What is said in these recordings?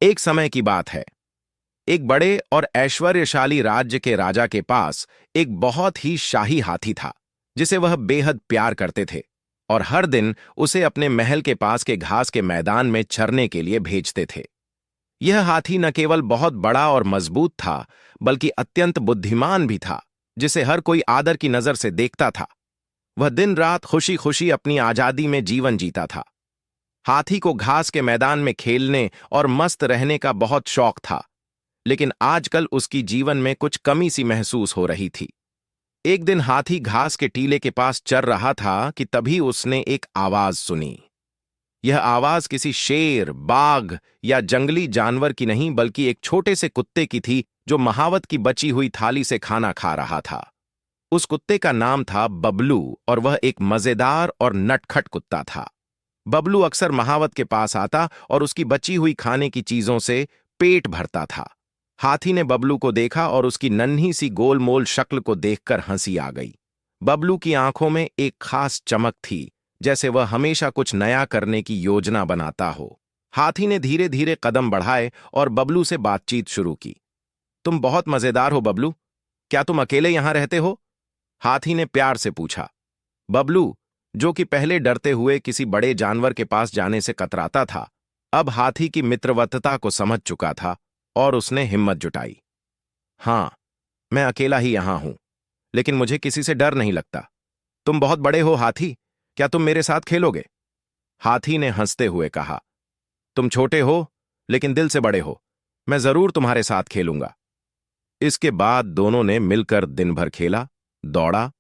एक समय की बात है। एक बड़े और ऐश्वर्यशाली राज्य के राजा के पास एक बहुत ही शाही हाथी था, जिसे वह बेहद प्यार करते थे और हर दिन उसे अपने महल के पास के घास के मैदान में चरने के लिए भेजते थे। यह हाथी न केवल बहुत बड़ा और मजबूत था, बल्कि अत्यंत बुद्धिमान भी था, जिसे हर कोई आदर की नजर से देखता था। वह दिन रात खुशी खुशी अपनी आजादी में जीवन जीता था। हाथी को घास के मैदान में खेलने और मस्त रहने का बहुत शौक था, लेकिन आजकल उसकी जीवन में कुछ कमी सी महसूस हो रही थी। एक दिन हाथी घास के टीले के पास चर रहा था कि तभी उसने एक आवाज सुनी। यह आवाज किसी शेर, बाघ या जंगली जानवर की नहीं, बल्कि एक छोटे से कुत्ते की थी, जो महावत की बची हुई थाली से खाना खा रहा था। उस कुत्ते का नाम था बबलू और वह एक मजेदार और नटखट कुत्ता था। बबलू अक्सर महावत के पास आता और उसकी बची हुई खाने की चीजों से पेट भरता था। हाथी ने बबलू को देखा और उसकी नन्ही सी गोलमोल शक्ल को देखकर हंसी आ गई। बबलू की आंखों में एक खास चमक थी, जैसे वह हमेशा कुछ नया करने की योजना बनाता हो। हाथी ने धीरे धीरे कदम बढ़ाए और बबलू से बातचीत शुरू की। तुम बहुत मजेदार हो बबलू, क्या तुम अकेले यहां रहते हो? हाथी ने प्यार से पूछा। बबलू, जो कि पहले डरते हुए किसी बड़े जानवर के पास जाने से कतराता था, अब हाथी की मित्रवत्ता को समझ चुका था और उसने हिम्मत जुटाई। हां, मैं अकेला ही यहां हूं, लेकिन मुझे किसी से डर नहीं लगता। तुम बहुत बड़े हो हाथी, क्या तुम मेरे साथ खेलोगे? हाथी ने हंसते हुए कहा, तुम छोटे हो, लेकिन दिल से बड़े हो। मैं जरूर तुम्हारे साथ खेलूंगा। इसके बाद दोनों ने मिलकर दिन भर खेला, दौड़ा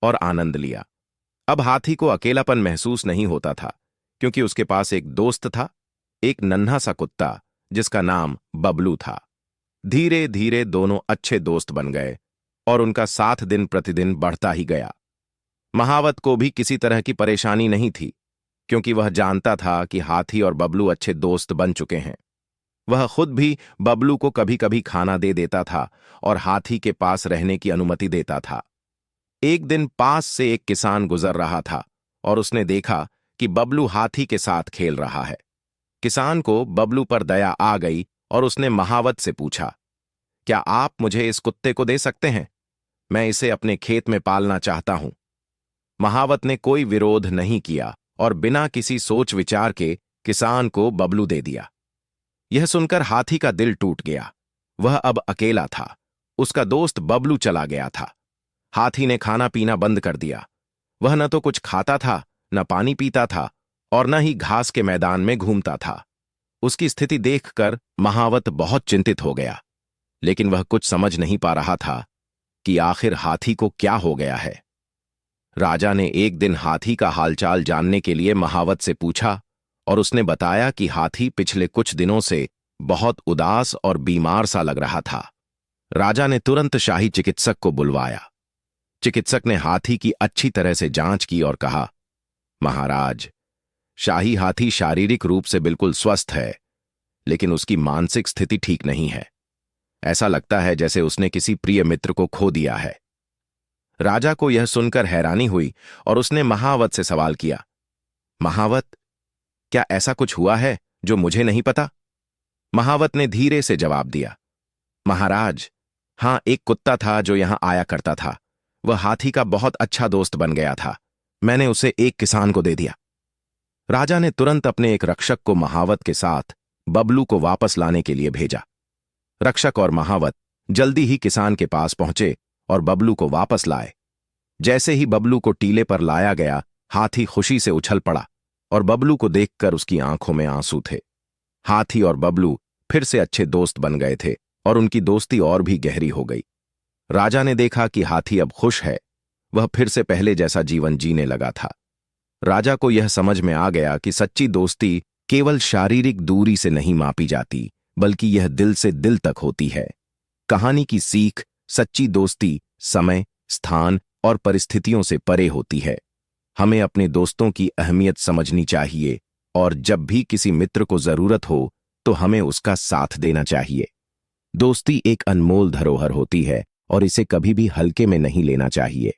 और आनंद लिया। अब हाथी को अकेलापन महसूस नहीं होता था, क्योंकि उसके पास एक दोस्त था, एक नन्हा सा कुत्ता जिसका नाम बबलू था। धीरे धीरे दोनों अच्छे दोस्त बन गए और उनका साथ दिन प्रतिदिन बढ़ता ही गया। महावत को भी किसी तरह की परेशानी नहीं थी, क्योंकि वह जानता था कि हाथी और बबलू अच्छे दोस्त बन चुके हैं। वह खुद भी बबलू को कभी कभी खाना दे देता था और हाथी के पास रहने की अनुमति देता था। एक दिन पास से एक किसान गुजर रहा था और उसने देखा कि बबलू हाथी के साथ खेल रहा है। किसान को बबलू पर दया आ गई और उसने महावत से पूछा, क्या आप मुझे इस कुत्ते को दे सकते हैं? मैं इसे अपने खेत में पालना चाहता हूं। महावत ने कोई विरोध नहीं किया और बिना किसी सोच विचार के किसान को बबलू दे दिया। यह सुनकर हाथी का दिल टूट गया। वह अब अकेला था। उसका दोस्त बबलू चला गया था। हाथी ने खाना पीना बंद कर दिया। वह न तो कुछ खाता था, न पानी पीता था और न ही घास के मैदान में घूमता था। उसकी स्थिति देखकर महावत बहुत चिंतित हो गया, लेकिन वह कुछ समझ नहीं पा रहा था कि आखिर हाथी को क्या हो गया है। राजा ने एक दिन हाथी का हालचाल जानने के लिए महावत से पूछा और उसने बताया कि हाथी पिछले कुछ दिनों से बहुत उदास और बीमार सा लग रहा था। राजा ने तुरंत शाही चिकित्सक को बुलवाया। चिकित्सक ने हाथी की अच्छी तरह से जांच की और कहा, महाराज, शाही हाथी शारीरिक रूप से बिल्कुल स्वस्थ है, लेकिन उसकी मानसिक स्थिति ठीक नहीं है। ऐसा लगता है जैसे उसने किसी प्रिय मित्र को खो दिया है। राजा को यह सुनकर हैरानी हुई और उसने महावत से सवाल किया, महावत, क्या ऐसा कुछ हुआ है जो मुझे नहीं पता? महावत ने धीरे से जवाब दिया, महाराज, हां, एक कुत्ता था जो यहां आया करता था। वह हाथी का बहुत अच्छा दोस्त बन गया था। मैंने उसे एक किसान को दे दिया। राजा ने तुरंत अपने एक रक्षक को महावत के साथ बबलू को वापस लाने के लिए भेजा। रक्षक और महावत जल्दी ही किसान के पास पहुंचे और बबलू को वापस लाए। जैसे ही बबलू को टीले पर लाया गया, हाथी खुशी से उछल पड़ा और बबलू को देखकर उसकी आंखों में आंसू थे। हाथी और बबलू फिर से अच्छे दोस्त बन गए थे और उनकी दोस्ती और भी गहरी हो गई। राजा ने देखा कि हाथी अब खुश है। वह फिर से पहले जैसा जीवन जीने लगा था। राजा को यह समझ में आ गया कि सच्ची दोस्ती केवल शारीरिक दूरी से नहीं मापी जाती, बल्कि यह दिल से दिल तक होती है। कहानी की सीख, सच्ची दोस्ती समय, स्थान और परिस्थितियों से परे होती है। हमें अपने दोस्तों की अहमियत समझनी चाहिए और जब भी किसी मित्र को जरूरत हो तो हमें उसका साथ देना चाहिए। दोस्ती एक अनमोल धरोहर होती है और इसे कभी भी हल्के में नहीं लेना चाहिए।